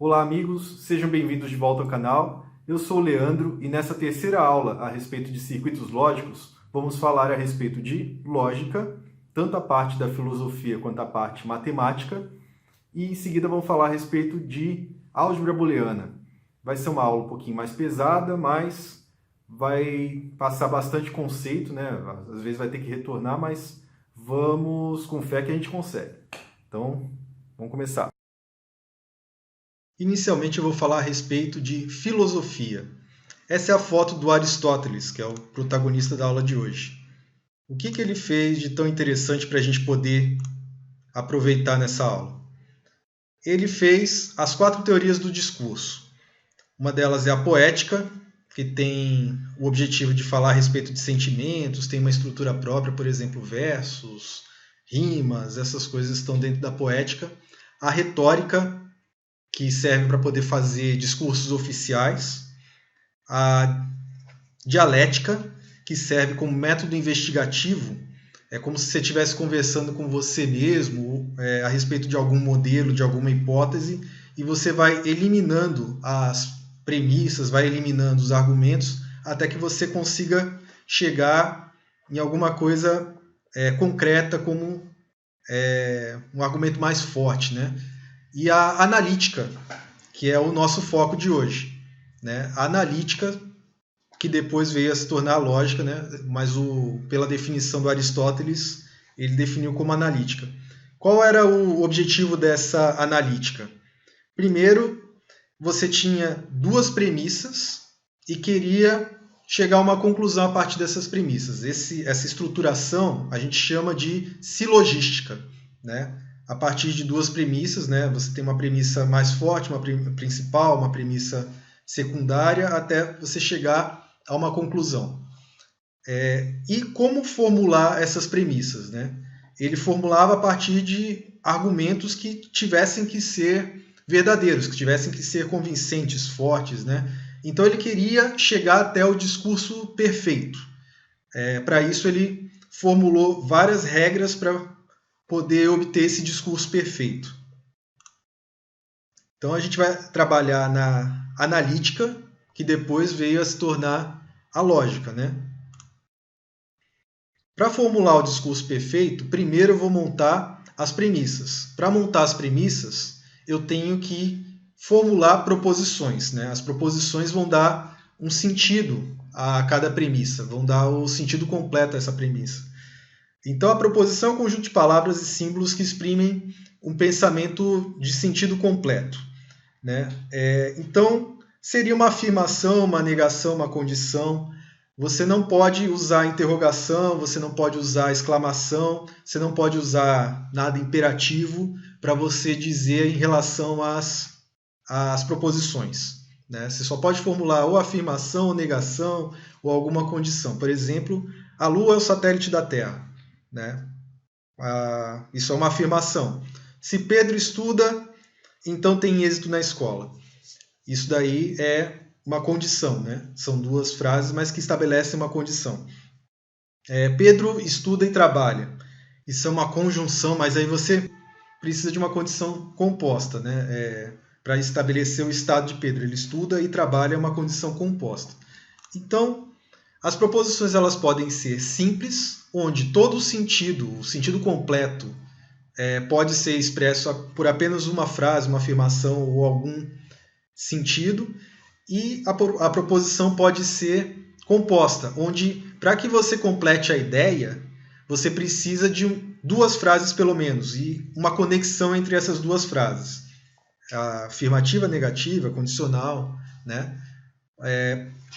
Olá, amigos, sejam bem-vindos de volta ao canal. Eu sou o Leandro e nessa terceira aula a respeito de circuitos lógicos, vamos falar a respeito de lógica, tanto a parte da filosofia quanto a parte matemática, e em seguida vamos falar a respeito de álgebra booleana. Vai ser uma aula um pouquinho mais pesada, mas vai passar bastante conceito, né? Às vezes vai ter que retornar, mas vamos com fé que a gente consegue. Então, vamos começar. Inicialmente eu vou falar a respeito de filosofia. Essa é a foto do Aristóteles, que é o protagonista da aula de hoje. O que ele fez de tão interessante para a gente poder aproveitar nessa aula? Ele fez as 4 teorias do discurso. Uma delas é a poética, que tem o objetivo de falar a respeito de sentimentos, tem uma estrutura própria, por exemplo, versos, rimas, essas coisas estão dentro da poética. A retórica, que serve para poder fazer discursos oficiais. A dialética, que serve como método investigativo, é como se você estivesse conversando com você mesmo a respeito de algum modelo, de alguma hipótese, e você vai eliminando as premissas, vai eliminando os argumentos, até que você consiga chegar em alguma coisa concreta, como um argumento mais forte, né? E a analítica, que é o nosso foco de hoje, né? A analítica, que depois veio a se tornar a lógica, né? Mas pela definição do Aristóteles, ele definiu como analítica. Qual era o objetivo dessa analítica? Primeiro, você tinha 2 premissas e queria chegar a uma conclusão a partir dessas premissas. Essa estruturação a gente chama de silogística, né? A partir de 2 premissas, né? Você tem uma premissa mais forte, uma principal, uma premissa secundária, até você chegar a uma conclusão. E como formular essas premissas, né? Ele formulava a partir de argumentos que tivessem que ser verdadeiros, que tivessem que ser convincentes, fortes, né? Então ele queria chegar até o discurso perfeito. Para isso ele formulou várias regras para poder obter esse discurso perfeito. Então a gente vai trabalhar na analítica, que depois veio a se tornar a lógica, né? Para formular o discurso perfeito, primeiro eu vou montar as premissas. Para montar as premissas, eu tenho que formular proposições, né? As proposições vão dar um sentido a cada premissa, vão dar o sentido completo a essa premissa. Então, a proposição é um conjunto de palavras e símbolos que exprimem um pensamento de sentido completo, né? Então, seria uma afirmação, uma negação, uma condição. Você não pode usar interrogação, você não pode usar exclamação, você não pode usar nada imperativo para você dizer em relação às proposições, né? Você só pode formular ou afirmação, ou negação, ou alguma condição. Por exemplo, a Lua é o satélite da Terra, né? Isso é uma afirmação. Se Pedro estuda, então tem êxito na escola. Isso daí é uma condição, né? São 2 frases, mas que estabelecem uma condição. Pedro estuda e trabalha. Isso é uma conjunção, mas aí você precisa de uma condição composta, né? Para estabelecer o estado de Pedro. Ele estuda e trabalha, é uma condição composta. Então, as proposições elas podem ser simples, onde todo o sentido completo, pode ser expresso por apenas uma frase, uma afirmação ou algum sentido, e a proposição pode ser composta, onde para que você complete a ideia, você precisa de 2 frases pelo menos, e uma conexão entre essas 2 frases. A afirmativa, negativa, condicional, né?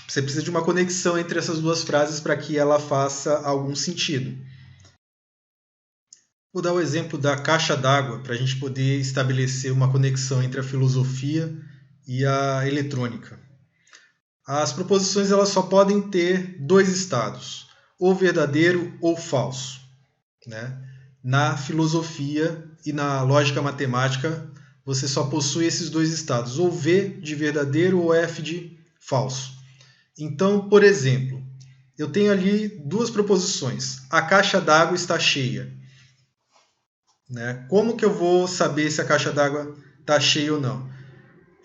Você precisa de uma conexão entre essas 2 frases para que ela faça algum sentido. Vou dar o exemplo da caixa d'água para a gente poder estabelecer uma conexão entre a filosofia e a eletrônica. As proposições elas só podem ter 2 estados, ou verdadeiro ou falso, né? Na filosofia e na lógica matemática, você só possui esses 2 estados, ou V de verdadeiro ou F de falso. Então, por exemplo, eu tenho ali 2 proposições. A caixa d'água está cheia, né? Como que eu vou saber se a caixa d'água está cheia ou não?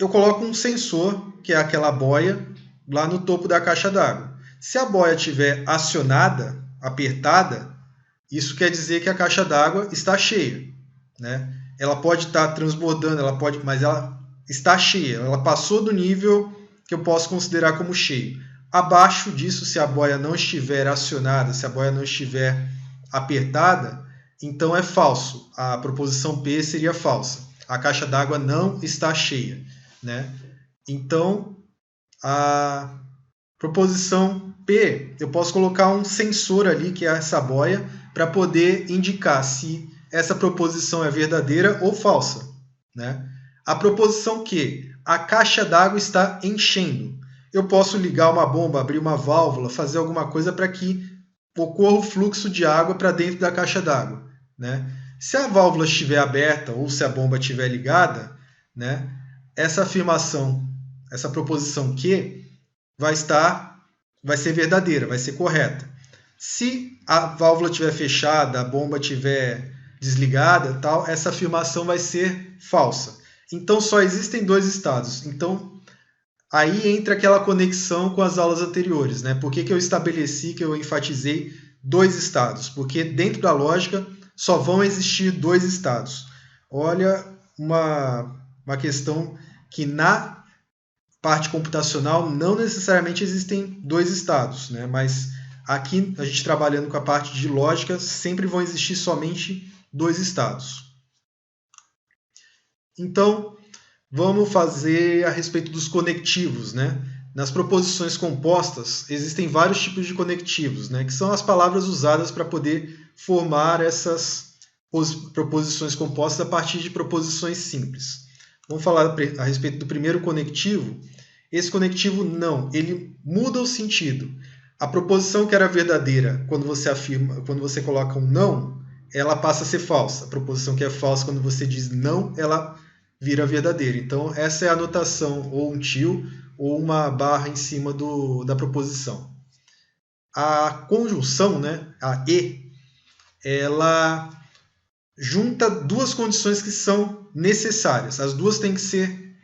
eu coloco um sensor, que é aquela boia, lá no topo da caixa d'água. Se a boia estiver acionada, apertada, isso quer dizer que a caixa d'água está cheia, né? Ela pode estar transbordando, mas ela está cheia. Ela passou do nível que eu posso considerar como cheio. Abaixo disso, se a boia não estiver acionada, se a boia não estiver apertada, então é falso. A proposição P seria falsa. A caixa d'água não está cheia, né? Então, a proposição P, eu posso colocar um sensor ali, que é essa boia, para poder indicar se essa proposição é verdadeira ou falsa, né? A proposição Q, a caixa d'água está enchendo. Eu posso ligar uma bomba, abrir uma válvula, fazer alguma coisa para que ocorra o fluxo de água para dentro da caixa d'água, né? Se a válvula estiver aberta ou se a bomba estiver ligada, né, essa afirmação, essa proposição Q vai ser verdadeira, vai ser correta. Se a válvula estiver fechada, a bomba estiver desligada, tal, essa afirmação vai ser falsa. Então só existem dois estados. Então aí entra aquela conexão com as aulas anteriores, né? Por que eu estabeleci, que eu enfatizei dois estados? Porque dentro da lógica só vão existir dois estados. Olha, uma questão que na parte computacional não necessariamente existem dois estados, né? Mas aqui a gente trabalhando com a parte de lógica sempre vão existir somente dois estados. Então, vamos fazer a respeito dos conectivos, né? Nas proposições compostas, existem vários tipos de conectivos, né? Que são as palavras usadas para poder formar essas proposições compostas a partir de proposições simples. Vamos falar a respeito do primeiro conectivo. Esse conectivo não, ele muda o sentido. A proposição que era verdadeira, quando você coloca um não, ela passa a ser falsa. A proposição que é falsa, quando você diz não, ela vira verdadeira. Então, essa é a notação, ou um til, ou uma barra em cima da proposição. A conjunção, né, a e, ela junta duas condições que são necessárias. As duas têm que ser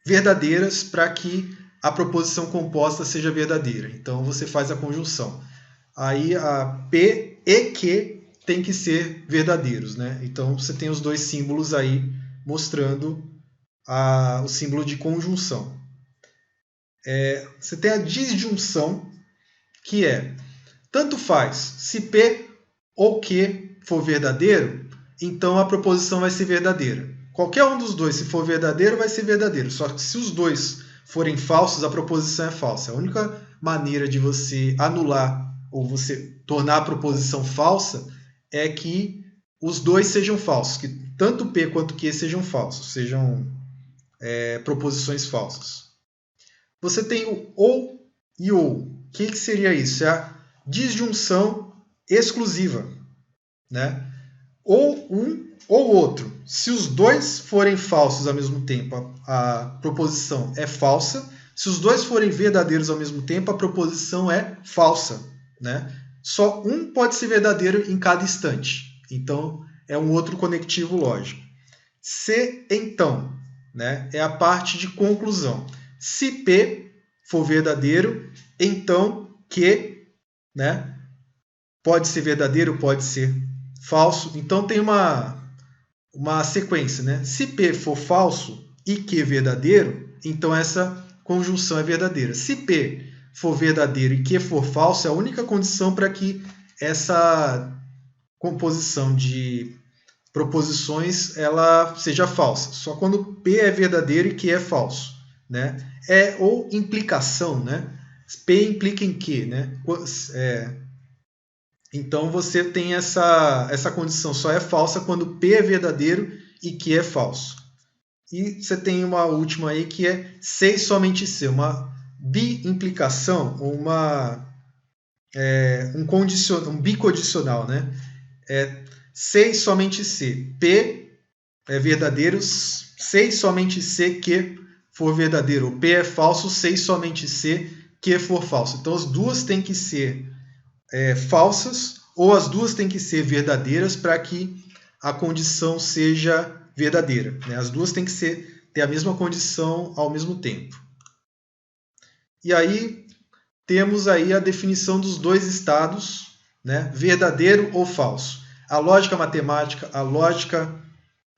verdadeiras para que a proposição composta seja verdadeira. Então, você faz a conjunção. Aí, a P e Q tem que ser verdadeiros, né? Então, você tem os dois símbolos aí mostrando o símbolo de conjunção. Você tem a disjunção, que é, tanto faz, se P ou Q for verdadeiro, então a proposição vai ser verdadeira. Qualquer um dos dois, se for verdadeiro, vai ser verdadeiro. Só que se os dois forem falsos, a proposição é falsa. A única maneira de você anular ou você tornar a proposição falsa é que os dois sejam falsos, que tanto P quanto Q sejam falsos, sejam proposições falsas. Você tem o ou e ou. O que seria isso? É a disjunção exclusiva, né? Ou um ou outro. Se os dois forem falsos ao mesmo tempo, a proposição é falsa. Se os dois forem verdadeiros ao mesmo tempo, a proposição é falsa, né? Só um pode ser verdadeiro em cada instante. Então, é um outro conectivo lógico. Se, então, né, é a parte de conclusão. Se P for verdadeiro, então Q, né, pode ser verdadeiro, pode ser falso. Então, tem uma sequência, né? Se P for falso e Q verdadeiro, então essa conjunção é verdadeira. Se P for verdadeiro e Q for falso, é a única condição para que essa composição de proposições ela seja falsa. Só quando P é verdadeiro e Q é falso, né? Ou implicação, né? P implica em Q, né? Então você tem essa condição, só é falsa quando P é verdadeiro e Q é falso. E você tem uma última aí que é se e somente se, uma bi-implicação, um bicondicional, né? Se e somente se. P é verdadeiro, se e somente se Q for verdadeiro. P é falso, se e somente se Q for falso. Então as duas têm que ser falsas ou as duas têm que ser verdadeiras para que a condição seja verdadeira, né? As duas têm que ter a mesma condição ao mesmo tempo. E aí temos aí a definição dos dois estados, né? Verdadeiro ou falso. A lógica matemática, a lógica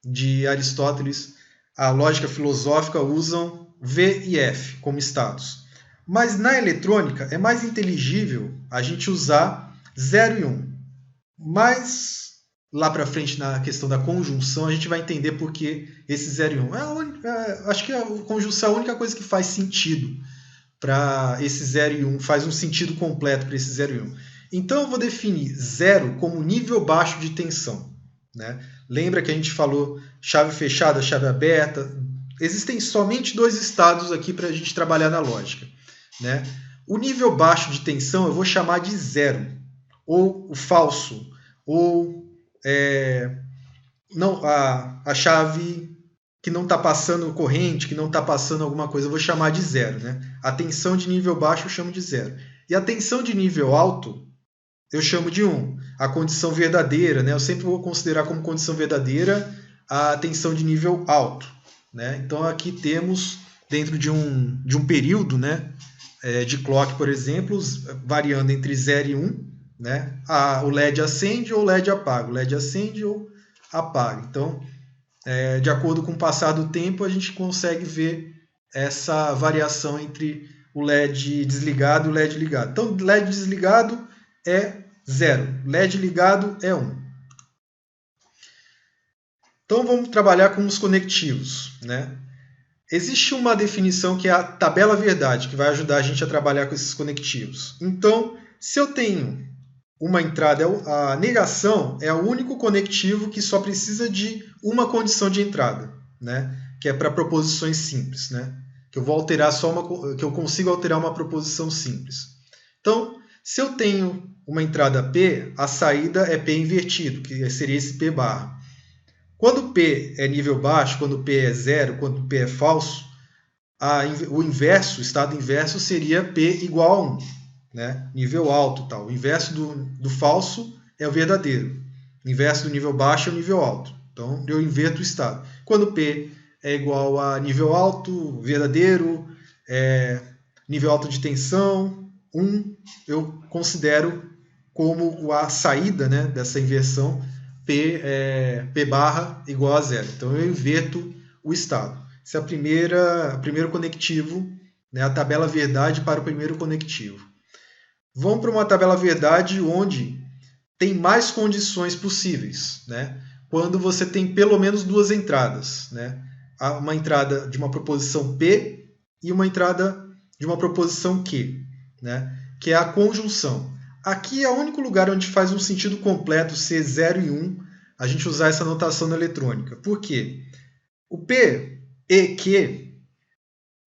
de Aristóteles, a lógica filosófica usam V e F como estados. Mas na eletrônica é mais inteligível a gente usar 0 e 1. Mas lá para frente, na questão da conjunção, a gente vai entender por que esse 0 e 1. Acho que a conjunção é a única coisa que faz sentido para esse 0 e 1, faz um sentido completo para esse 0 e 1. Então eu vou definir 0 como nível baixo de tensão, né? Lembra que a gente falou chave fechada, chave aberta? Existem somente dois estados aqui para a gente trabalhar na lógica, né? O nível baixo de tensão eu vou chamar de 0, ou o falso, ou não, a chave que não está passando corrente, que não está passando alguma coisa, eu vou chamar de 0, né? A tensão de nível baixo eu chamo de 0. E a tensão de nível alto eu chamo de 1. A condição verdadeira, né? Eu sempre vou considerar como condição verdadeira a tensão de nível alto, né? Então aqui temos, dentro de um período, né, de clock, por exemplo, variando entre 0 e 1, né? O LED acende ou o LED apaga. O LED acende ou apaga. Então, de acordo com o passar do tempo, a gente consegue ver essa variação entre o LED desligado e o LED ligado. Então, LED desligado é 0, LED ligado é 1. Então, vamos trabalhar com os conectivos, né? Existe uma definição que é a tabela verdade, que vai ajudar a gente a trabalhar com esses conectivos. Então, se eu tenho uma entrada, a negação é o único conectivo que só precisa de uma condição de entrada, né? Que é para proposições simples, né? Que eu vou alterar que eu consigo alterar uma proposição simples. Então, se eu tenho uma entrada P, a saída é P invertido, que seria esse P barra. Quando P é nível baixo, quando P é 0, quando P é falso, o inverso, o estado inverso seria P igual a 1. Né? Nível alto, tal. O inverso do falso é o verdadeiro. O inverso do nível baixo é o nível alto. Então, eu inverto o estado. Quando P é igual a nível alto, verdadeiro, nível alto de tensão, 1, eu considero como a saída, né, dessa inversão, P barra igual a 0. Então, eu inverto o estado. Esse é o primeiro conectivo, né, a tabela verdade para o primeiro conectivo. Vamos para uma tabela verdade onde tem mais condições possíveis, né? Quando você tem pelo menos duas entradas, né? Uma entrada de uma proposição P e uma entrada de uma proposição Q, né? Que é a conjunção. Aqui é o único lugar onde faz um sentido completo ser 0 e 1, a gente usar essa notação na eletrônica. Por quê? O P e Q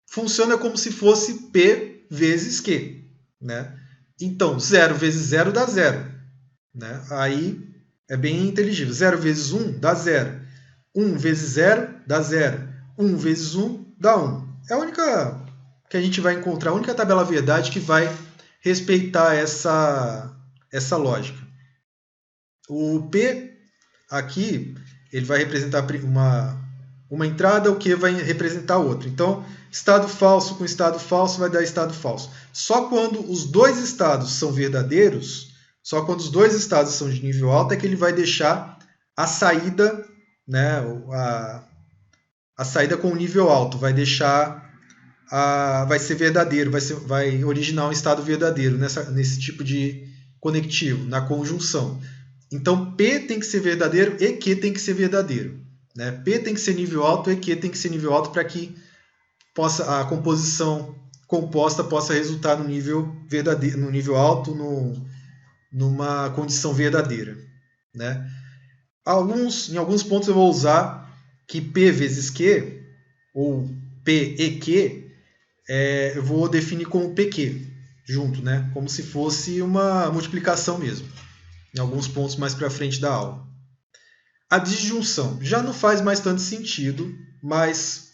funciona como se fosse P vezes Q, né? Então, 0 vezes 0 dá 0. Né? Aí é bem inteligível. 0 vezes 1 dá 0. 1 vezes 0 dá 0. 1 vezes 1 dá 1. É a única que a gente vai encontrar, a única tabela verdade que vai respeitar essa lógica. O P aqui ele vai representar uma entrada, o Q vai representar outra. Então, estado falso com estado falso vai dar estado falso. Só quando os dois estados são verdadeiros, só quando os dois estados são de nível alto é que ele vai deixar a saída, né, a saída com nível alto, vai ser verdadeiro, vai originar um estado verdadeiro nesse tipo de conectivo, na conjunção. Então, P tem que ser verdadeiro e Q tem que ser verdadeiro. Né? P tem que ser nível alto e Q tem que ser nível alto para que a composição composta possa resultar no nível verdadeiro, no nível alto, numa condição verdadeira. Né? Em alguns pontos eu vou usar que P vezes Q, ou P e Q, eu vou definir como PQ junto, né? Como se fosse uma multiplicação mesmo, em alguns pontos mais para frente da aula. A disjunção já não faz mais tanto sentido, mas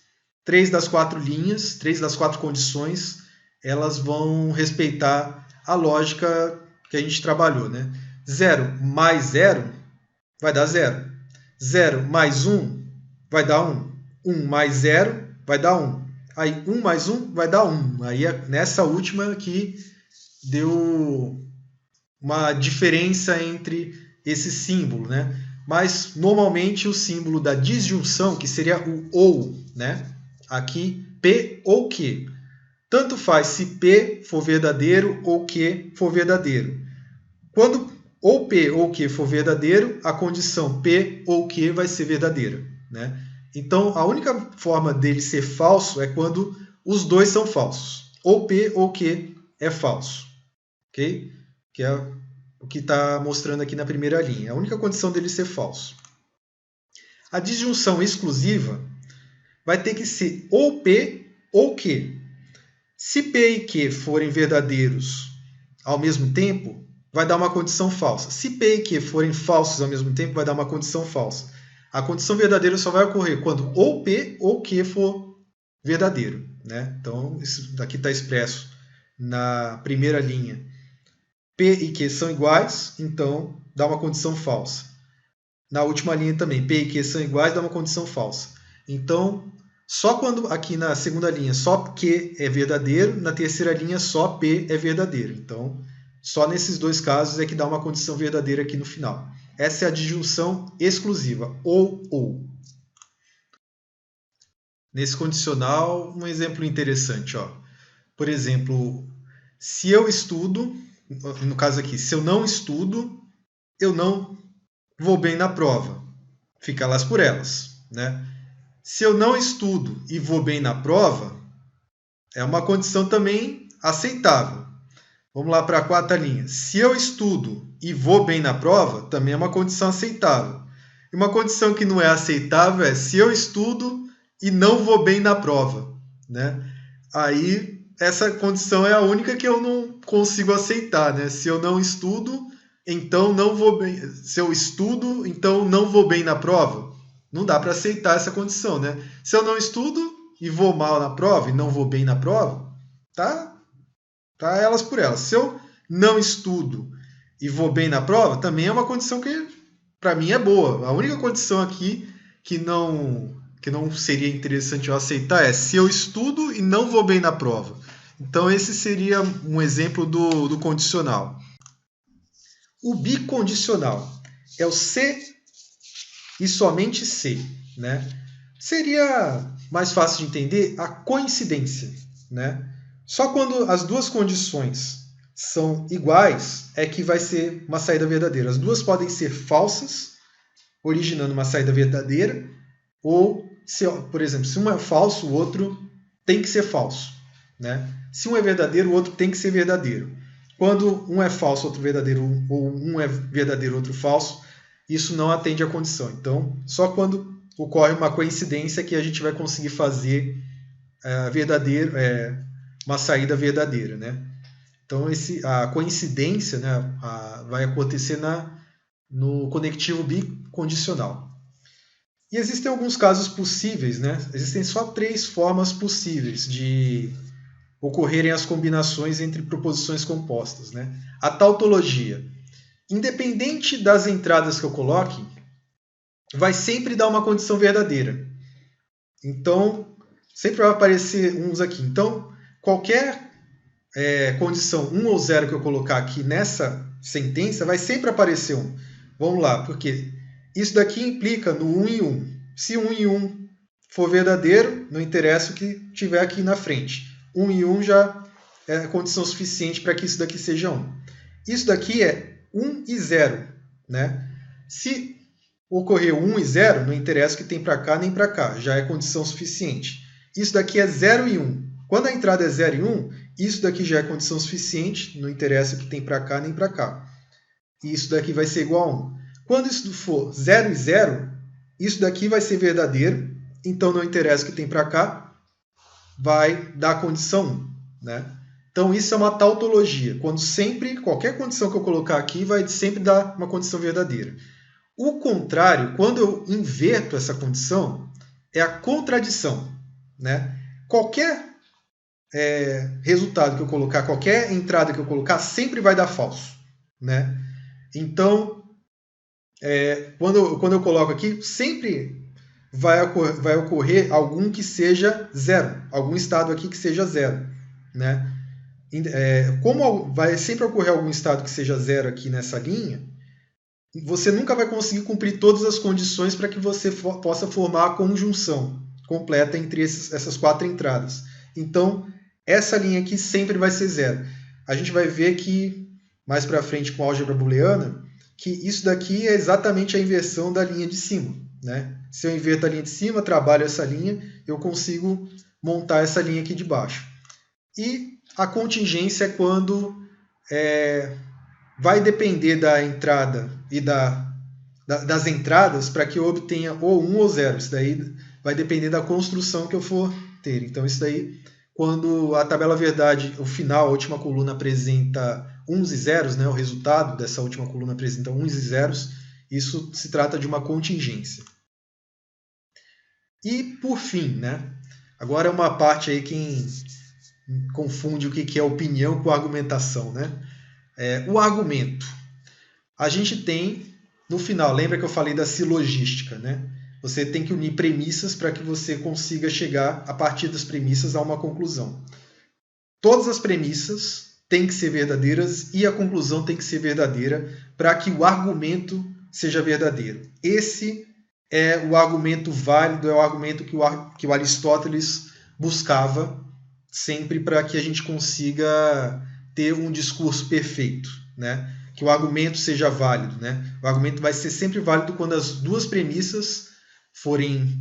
3 das 4 linhas, 3 das 4 condições, elas vão respeitar a lógica que a gente trabalhou. Né? 0 mais 0 vai dar 0. 0 mais 1 vai dar 1. 1 mais 0 vai dar 1. Aí 1 mais 1 vai dar 1. Aí nessa última aqui deu uma diferença entre esse símbolo, né? Mas normalmente o símbolo da disjunção, que seria o ou, né? Aqui P ou Q. Tanto faz se P for verdadeiro ou Q for verdadeiro. Quando ou P ou Q for verdadeiro, a condição P ou Q vai ser verdadeira, né? Então, a única forma dele ser falso é quando os dois são falsos. Ou P ou Q é falso. Ok? Que é o que está mostrando aqui na primeira linha. A única condição dele ser falso. A disjunção exclusiva vai ter que ser ou P ou Q. Se P e Q forem verdadeiros ao mesmo tempo, vai dar uma condição falsa. Se P e Q forem falsos ao mesmo tempo, vai dar uma condição falsa. A condição verdadeira só vai ocorrer quando ou P ou Q for verdadeiro, né? Então, isso daqui está expresso na primeira linha. P e Q são iguais, então dá uma condição falsa. Na última linha também, P e Q são iguais, dá uma condição falsa. Então, só quando aqui na segunda linha só Q é verdadeiro, na terceira linha só P é verdadeiro. Então, só nesses dois casos é que dá uma condição verdadeira aqui no final. Essa é a disjunção exclusiva, ou. Nesse condicional, um exemplo interessante. Ó. Por exemplo, se eu estudo, no caso aqui, se eu não estudo, eu não vou bem na prova. Fica elas por elas, né? Se eu não estudo e vou bem na prova, é uma condição também aceitável. Vamos lá para a quarta linha. Se eu estudo e vou bem na prova, também é uma condição aceitável. E uma condição que não é aceitável é se eu estudo e não vou bem na prova, né? Aí, essa condição é a única que eu não consigo aceitar, né? Se eu não estudo, então não vou bem. Se eu estudo, então não vou bem na prova. Não dá para aceitar essa condição, né? Se eu não estudo e vou mal na prova e não vou bem na prova, tá elas por elas. Se eu não estudo e vou bem na prova, também é uma condição que para mim é boa. A única condição aqui que não seria interessante eu aceitar é se eu estudo e não vou bem na prova. Então esse seria um exemplo do condicional. O bicondicional é o se e somente se, né? Seria mais fácil de entender a coincidência, né? Só quando as duas condições são iguais é que vai ser uma saída verdadeira. As duas podem ser falsas, originando uma saída verdadeira, ou, por exemplo, se um é falso, o outro tem que ser falso, né? Se um é verdadeiro, o outro tem que ser verdadeiro. Quando um é falso, outro verdadeiro, ou um é verdadeiro, outro falso, isso não atende à condição. Então, só quando ocorre uma coincidência que a gente vai conseguir fazer uma saída verdadeira, né? Então, a coincidência, né, vai acontecer no conectivo bicondicional. E existem alguns casos possíveis, né? Existem só 3 formas possíveis de ocorrerem as combinações entre proposições compostas, né? A tautologia. Independente das entradas que eu coloque, vai sempre dar uma condição verdadeira. Então, sempre vai aparecer uns aqui. Então, qualquer condição 1 ou 0 que eu colocar aqui nessa sentença, vai sempre aparecer 1. Vamos lá, porque isso daqui implica no 1 e 1. Se 1 e 1 for verdadeiro, não interessa o que tiver aqui na frente. 1 e 1 já é condição suficiente para que isso daqui seja 1. Isso daqui é 1 e 0. Né? Se ocorrer 1 e 0, não interessa o que tem para cá nem para cá, já é condição suficiente. Isso daqui é 0 e 1. Quando a entrada é 0 e 1, isso daqui já é condição suficiente, não interessa o que tem para cá nem para cá. E isso daqui vai ser igual a 1. Quando isso for 0 e 0, isso daqui vai ser verdadeiro, então não interessa o que tem para cá, vai dar condição 1. Né? Então isso é uma tautologia, quando sempre, qualquer condição que eu colocar aqui, vai sempre dar uma condição verdadeira. O contrário, quando eu inverto essa condição, é a contradição. Né? Qualquer resultado que eu colocar, qualquer entrada que eu colocar, sempre vai dar falso. Né? Então, quando eu coloco aqui, sempre vai ocorrer algum que seja zero, algum estado aqui que seja zero, né? Como vai sempre ocorrer algum estado que seja zero aqui nessa linha, você nunca vai conseguir cumprir todas as condições para que você possa formar a conjunção completa entre essas 4 entradas. Então, essa linha aqui sempre vai ser zero. A gente vai ver que, mais para frente com a álgebra booleana, que isso daqui é exatamente a inversão da linha de cima, né? Se eu inverto a linha de cima, trabalho essa linha, eu consigo montar essa linha aqui de baixo. E a contingência é quando vai depender da entrada e das entradas para que eu obtenha ou 1 ou 0. Isso daí vai depender da construção que eu for ter. Então, isso daí, quando a tabela verdade, o final, a última coluna apresenta 1s e 0s, né, o resultado dessa última coluna apresenta 1s e 0s, isso se trata de uma contingência. E, por fim, né, agora é uma parte aí que confunde o que é opinião com argumentação, né? O argumento. A gente tem, no final, lembra que eu falei da silogística, né? Você tem que unir premissas para que você consiga chegar, a partir das premissas, a uma conclusão. Todas as premissas têm que ser verdadeiras e a conclusão tem que ser verdadeira para que o argumento seja verdadeiro. Esse é o argumento válido, é o argumento que o Aristóteles buscava sempre para que a gente consiga ter um discurso perfeito, né? Que o argumento seja válido, né? O argumento vai ser sempre válido quando as 2 premissas forem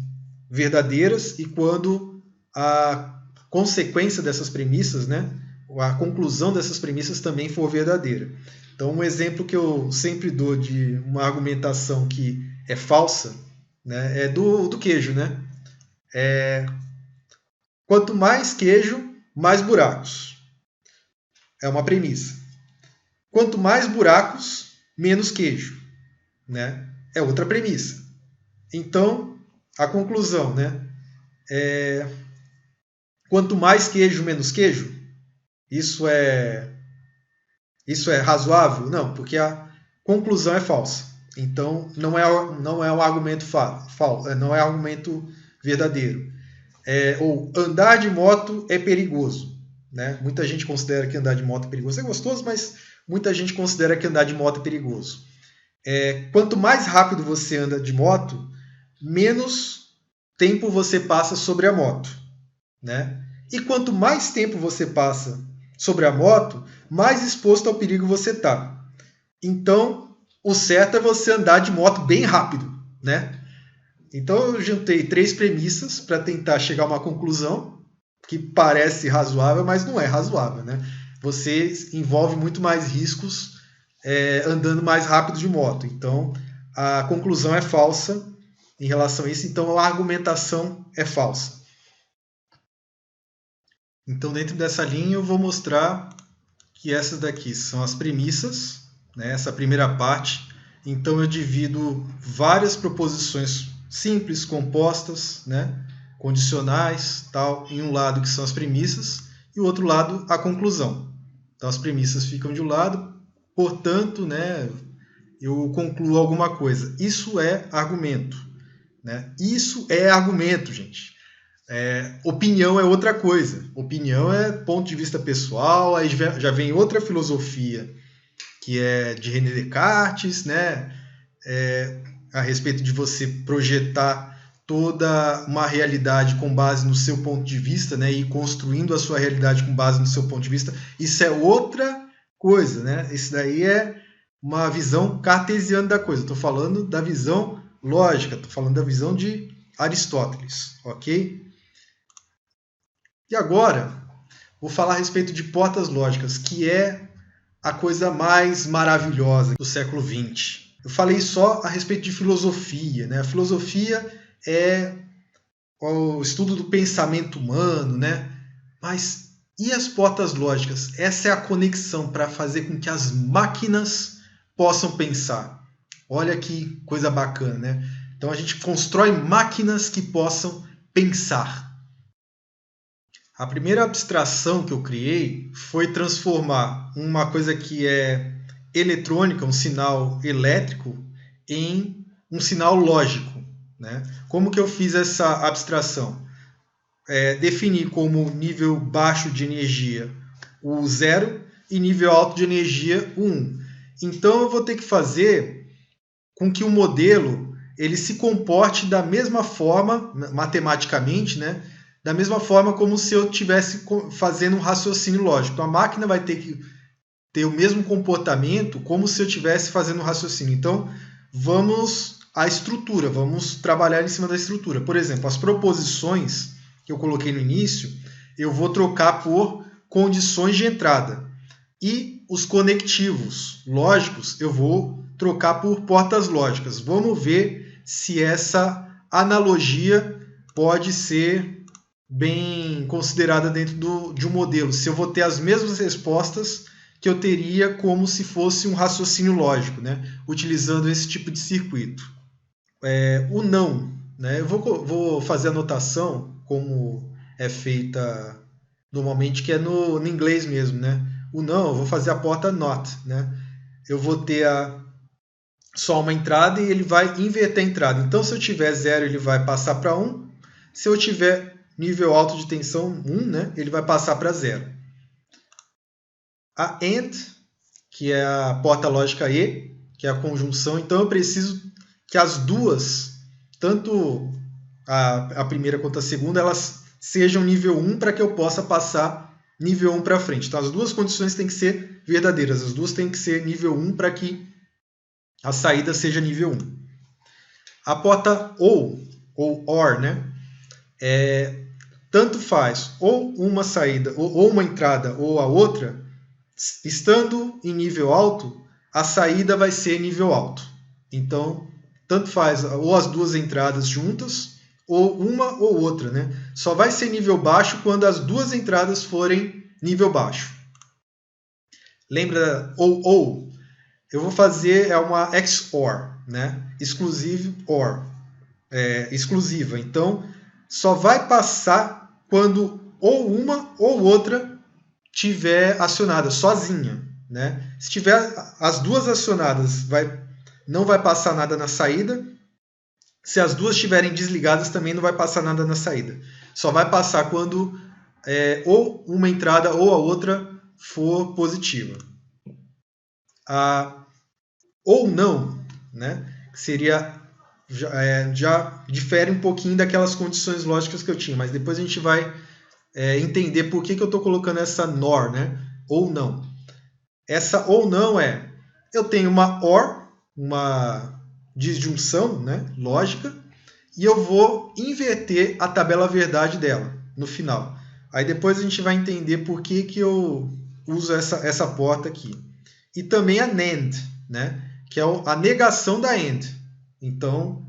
verdadeiras e quando a consequência dessas premissas, né? A conclusão dessas premissas também for verdadeira. Então, um exemplo que eu sempre dou de uma argumentação que é falsa, né, é do queijo, né? Quanto mais queijo, mais buracos. É uma premissa. Quanto mais buracos, menos queijo, né? É outra premissa. Então, a conclusão, né? Quanto mais queijo, menos queijo. Isso é razoável? Não, porque a conclusão é falsa. Então, não é um argumento não é argumento verdadeiro. Ou andar de moto é perigoso, né? Muita gente considera que andar de moto é perigoso. É gostoso, mas muita gente considera que andar de moto é perigoso. Quanto mais rápido você anda de moto, menos tempo você passa sobre a moto, né? E quanto mais tempo você passa sobre a moto, mais exposto ao perigo você está. Então, o certo é você andar de moto bem rápido, né? Então, eu juntei 3 premissas para tentar chegar a uma conclusão que parece razoável, mas não é razoável, né? Você envolve muito mais riscos andando mais rápido de moto. Então, a conclusão é falsa em relação a isso. Então, a argumentação é falsa. Então, dentro dessa linha, eu vou mostrar que essas daqui são as premissas, né? Essa primeira parte. Então, eu divido várias proposições simples, compostas, né? Condicionais, tal, em um lado que são as premissas e o outro lado a conclusão. Então, as premissas ficam de um lado, portanto, né, eu concluo alguma coisa. Isso é argumento, né? Isso é argumento, gente. Opinião é outra coisa. Opinião é ponto de vista pessoal, aí já vem outra filosofia, que é de René Descartes, né? A respeito de você projetar toda uma realidade com base no seu ponto de vista, né? E construindo a sua realidade com base no seu ponto de vista. Isso é outra coisa, né? Isso daí é uma visão cartesiana da coisa. Estou falando da visão lógica, estou falando da visão de Aristóteles, ok? E agora, vou falar a respeito de portas lógicas, que é a coisa mais maravilhosa do século XX. Eu falei só a respeito de filosofia, né? A filosofia é o estudo do pensamento humano, né? Mas e as portas lógicas? Essa é a conexão para fazer com que as máquinas possam pensar. Olha que coisa bacana, né? Então a gente constrói máquinas que possam pensar. A primeira abstração que eu criei foi transformar uma coisa que é eletrônica, um sinal elétrico, em um sinal lógico, né? Como que eu fiz essa abstração? Defini como nível baixo de energia o 0 e nível alto de energia o 1. Então eu vou ter que fazer com que o modelo ele se comporte da mesma forma, matematicamente, né? Da mesma forma como se eu estivesse fazendo um raciocínio lógico. Então a máquina vai ter que ter o mesmo comportamento como se eu estivesse fazendo um raciocínio. Então vamos à estrutura, vamos trabalhar em cima da estrutura. Por exemplo, as proposições que eu coloquei no início, eu vou trocar por condições de entrada. E os conectivos lógicos eu vou trocar por portas lógicas. Vamos ver se essa analogia pode ser bem considerada dentro de um modelo. Se eu vou ter as mesmas respostas que eu teria como se fosse um raciocínio lógico, né? Utilizando esse tipo de circuito. O não, né? Eu vou fazer a notação como é feita normalmente, que é no inglês mesmo, né? O não, eu vou fazer a porta not, né? Eu vou ter só uma entrada e ele vai inverter a entrada. Então, se eu tiver 0, ele vai passar para 1. Se eu tiver nível alto de tensão 1, né, ele vai passar para 0. A AND, que é a porta lógica E, que é a conjunção, então eu preciso que as duas, tanto a primeira quanto a segunda, elas sejam nível 1 para que eu possa passar nível 1 para frente. Então as duas condições têm que ser verdadeiras, as duas têm que ser nível 1 para que a saída seja nível 1. A porta ou OR, né? Tanto faz ou uma saída, ou uma entrada ou a outra, estando em nível alto, a saída vai ser nível alto. Então, tanto faz ou as duas entradas juntas, ou uma ou outra, né? Só vai ser nível baixo quando as duas entradas forem nível baixo. Lembra ou? Eu vou fazer uma XOR, né? Exclusive OR. Exclusiva. Então, só vai passar quando ou uma ou outra tiver acionada sozinha, né? Se tiver as duas acionadas, não vai passar nada na saída. Se as duas estiverem desligadas, também não vai passar nada na saída. Só vai passar quando ou uma entrada ou a outra for positiva. Ou não, né? Seria já difere um pouquinho daquelas condições lógicas que eu tinha, mas depois a gente vai entender por que eu estou colocando essa NOR, né? Ou não. Essa ou não eu tenho uma OR, uma disjunção, né? Lógica, e eu vou inverter a tabela verdade dela no final. Aí depois a gente vai entender por que eu uso essa porta aqui. E também a NAND, né? Que é a negação da AND. Então,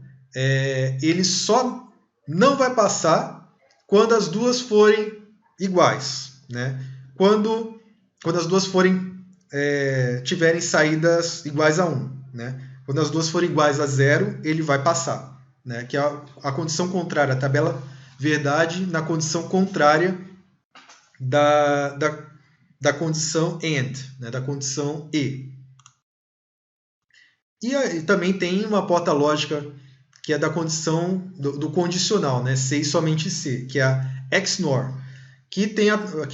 ele só não vai passar quando as duas forem iguais, né? Quando as duas tiverem saídas iguais a 1, né? Quando as duas forem iguais a 0, ele vai passar, né? Que é a condição contrária, a tabela verdade na condição contrária da condição AND, né? Da condição E. E também tem uma porta lógica que é da condição do condicional, né? C e somente C, que é a XNOR, que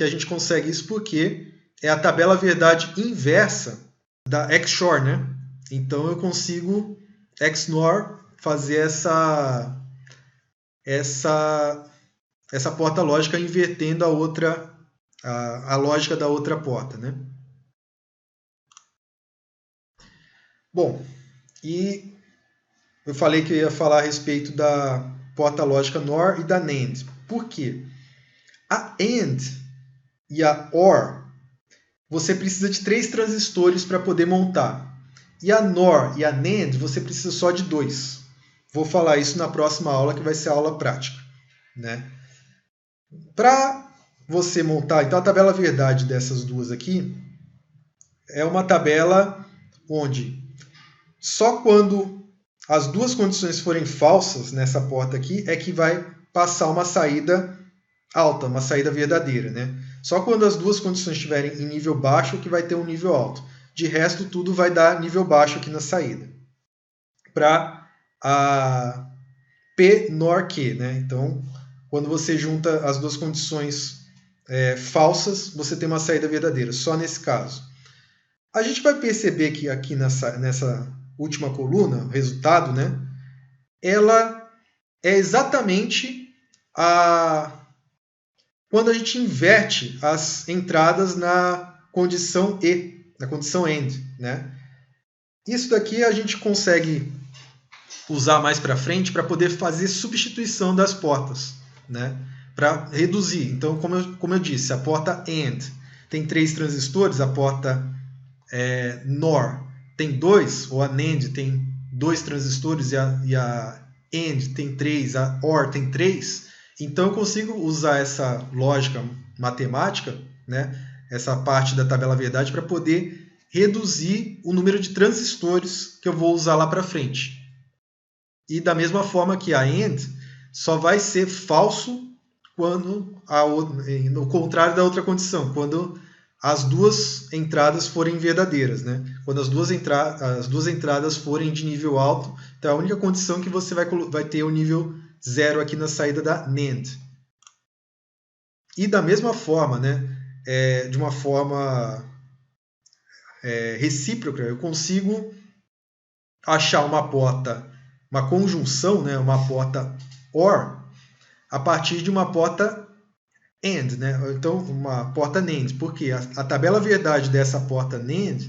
a gente consegue isso porque é a tabela verdade inversa da XOR, né? Então eu consigo XNOR fazer essa porta lógica invertendo a lógica da outra porta, né? Bom, e eu falei que eu ia falar a respeito da porta lógica NOR e da NAND. Por quê? A AND e a OR, você precisa de 3 transistores para poder montar. E a NOR e a NAND, você precisa só de 2. Vou falar isso na próxima aula, que vai ser a aula prática, né? Para você montar, então a tabela verdade dessas duas aqui é uma tabela onde só quando as duas condições forem falsas nessa porta aqui é que vai passar uma saída alta, uma saída verdadeira, né? Só quando as duas condições estiverem em nível baixo que vai ter um nível alto. De resto, tudo vai dar nível baixo aqui na saída. Para P NOR Q, né? Então, quando você junta as duas condições falsas, você tem uma saída verdadeira, só nesse caso. A gente vai perceber que aqui nessa última coluna, o resultado, né? Ela é exatamente quando a gente inverte as entradas na condição E, na condição AND, né? Isso daqui a gente consegue usar mais para frente para poder fazer substituição das portas, né? Para reduzir. Então, como eu disse, a porta AND tem 3 transistores, a porta NOR tem 2, ou a NAND tem 2 transistores e a AND tem 3, a OR tem 3. Então, eu consigo usar essa lógica matemática, né? Essa parte da tabela verdade, para poder reduzir o número de transistores que eu vou usar lá para frente. E da mesma forma que a AND só vai ser falso quando no contrário da outra condição, quando as duas entradas forem verdadeiras, né? Quando as duas entradas forem de nível alto, então é a única condição que você vai ter o nível 0 aqui na saída da NAND. E da mesma forma, né? De uma forma recíproca, eu consigo achar uma porta, uma conjunção, né? Uma porta OR, a partir de uma porta AND, né? Então, uma porta NAND, porque a tabela verdade dessa porta NAND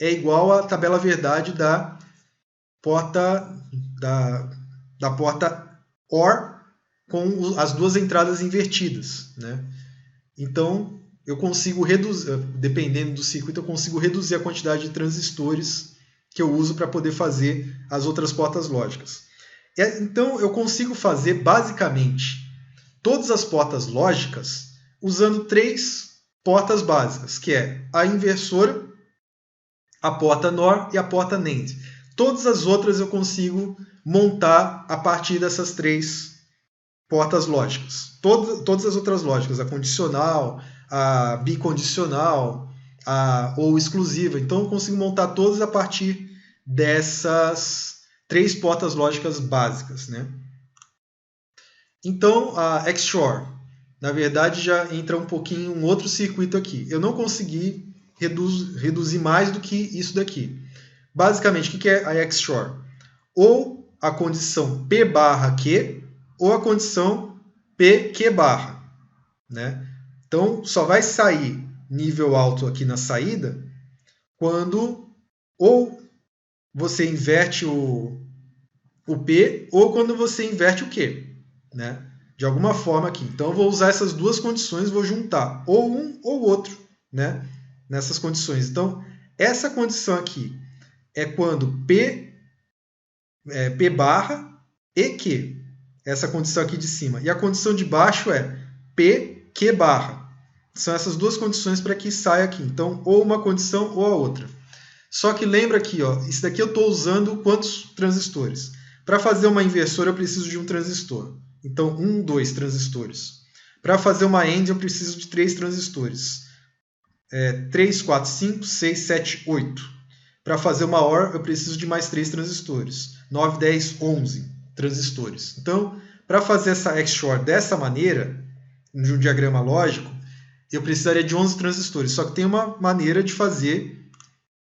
é igual à tabela verdade da porta OR com as duas entradas invertidas, né? Então, eu consigo reduzir, dependendo do circuito, eu consigo reduzir a quantidade de transistores que eu uso para poder fazer as outras portas lógicas. Então, eu consigo fazer, basicamente, todas as portas lógicas usando 3 portas básicas, que é a inversora, a porta NOR e a porta NAND. Todas as outras eu consigo montar a partir dessas 3 portas lógicas. Todas as outras lógicas, a condicional, a bicondicional, ou exclusiva. Então eu consigo montar todas a partir dessas 3 portas lógicas básicas, né? Então a XOR, na verdade, já entra um pouquinho um outro circuito aqui. Eu não consegui reduzir mais do que isso daqui. Basicamente, o que é a XOR? Ou a condição P barra Q, ou a condição P Q barra, né? Então, só vai sair nível alto aqui na saída quando ou você inverte o P ou quando você inverte o Q, né? De alguma forma aqui. Então, eu vou usar essas duas condições, vou juntar ou um ou outro, né? Nessas condições. Então, essa condição aqui é quando P barra e Q. Essa condição aqui de cima. E a condição de baixo é P, Q barra. São essas duas condições para que saia aqui. Então, ou uma condição ou a outra. Só que lembra aqui, ó, isso daqui eu estou usando quantos transistores? Para fazer uma inversora, eu preciso de um transistor. Então, 2 transistores. Para fazer uma AND, eu preciso de 3 transistores. 3, 4, 5, 6, 7, 8. Para fazer uma OR, eu preciso de mais 3 transistores. 9, 10, 11 transistores. Então, para fazer essa XOR dessa maneira, de um diagrama lógico, eu precisaria de 11 transistores. Só que tem uma maneira de fazer,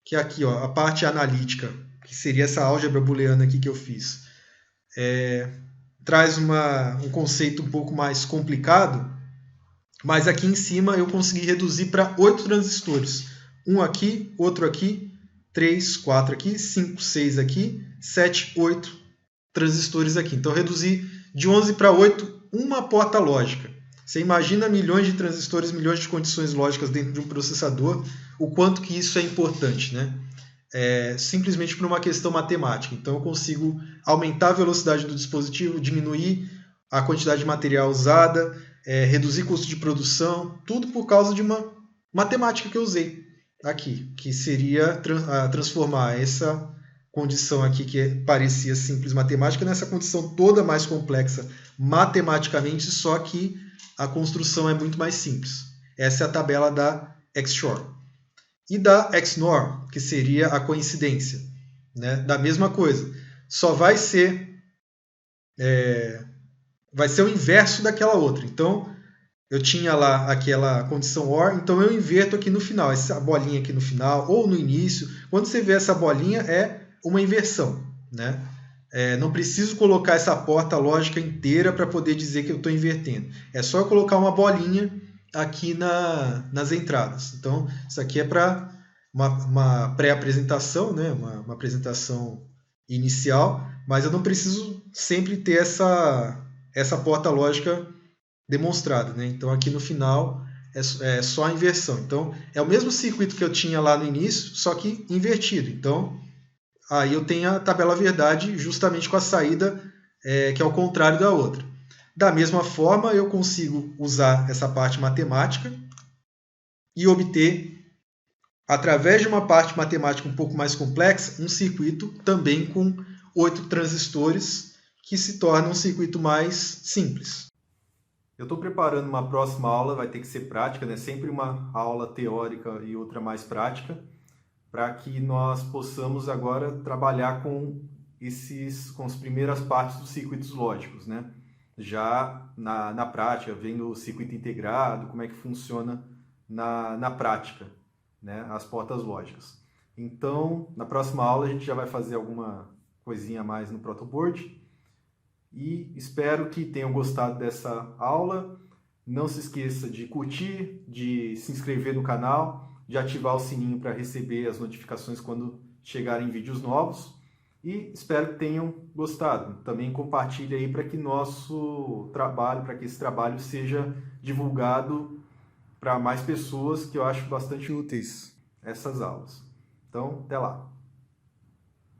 que é aqui, ó, a parte analítica, que seria essa álgebra booleana aqui que eu fiz. Traz um conceito um pouco mais complicado, mas aqui em cima eu consegui reduzir para 8 transistores. Um aqui, outro aqui, 3, 4 aqui, 5, 6 aqui, 7, 8 transistores aqui. Então, eu reduzi de 11 para 8 uma porta lógica. Você imagina milhões de transistores, milhões de condições lógicas dentro de um processador, o quanto que isso é importante, né? Simplesmente por uma questão matemática. Então, eu consigo aumentar a velocidade do dispositivo, diminuir a quantidade de material usada, reduzir custo de produção, tudo por causa de uma matemática que eu usei aqui, que seria transformar essa condição aqui que parecia simples matemática nessa condição toda mais complexa matematicamente, só que a construção é muito mais simples. Essa é a tabela da XOR. E da XNOR, que seria a coincidência, né? Da mesma coisa. Só vai ser vai ser o inverso daquela outra. Então, eu tinha lá aquela condição OR, então eu inverto aqui no final, essa bolinha aqui no final, ou no início. Quando você vê essa bolinha, é uma inversão, né? Não preciso colocar essa porta lógica inteira para poder dizer que eu estou invertendo. É só eu colocar uma bolinha aqui nas entradas. Então, isso aqui é para uma pré-apresentação, né? Uma apresentação inicial, mas eu não preciso sempre ter essa porta lógica demonstrada, né? Então, aqui no final é só a inversão. Então, é o mesmo circuito que eu tinha lá no início, só que invertido. Então, aí eu tenho a tabela verdade justamente com a saída que é o contrário da outra. Da mesma forma, eu consigo usar essa parte matemática e obter, através de uma parte matemática um pouco mais complexa, um circuito também com 8 transistores, que se torna um circuito mais simples. Eu estou preparando uma próxima aula, vai ter que ser prática, né? Sempre uma aula teórica e outra mais prática, para que nós possamos agora trabalhar com as primeiras partes dos circuitos lógicos, né? Já na prática, vendo o circuito integrado, como é que funciona na prática, né? As portas lógicas. Então, na próxima aula a gente já vai fazer alguma coisinha a mais no protoboard. E espero que tenham gostado dessa aula. Não se esqueça de curtir, de se inscrever no canal, de ativar o sininho para receber as notificações quando chegarem vídeos novos. E espero que tenham gostado. Também compartilhe aí para que esse trabalho seja divulgado para mais pessoas, que eu acho bastante úteis essas aulas. Então, até lá!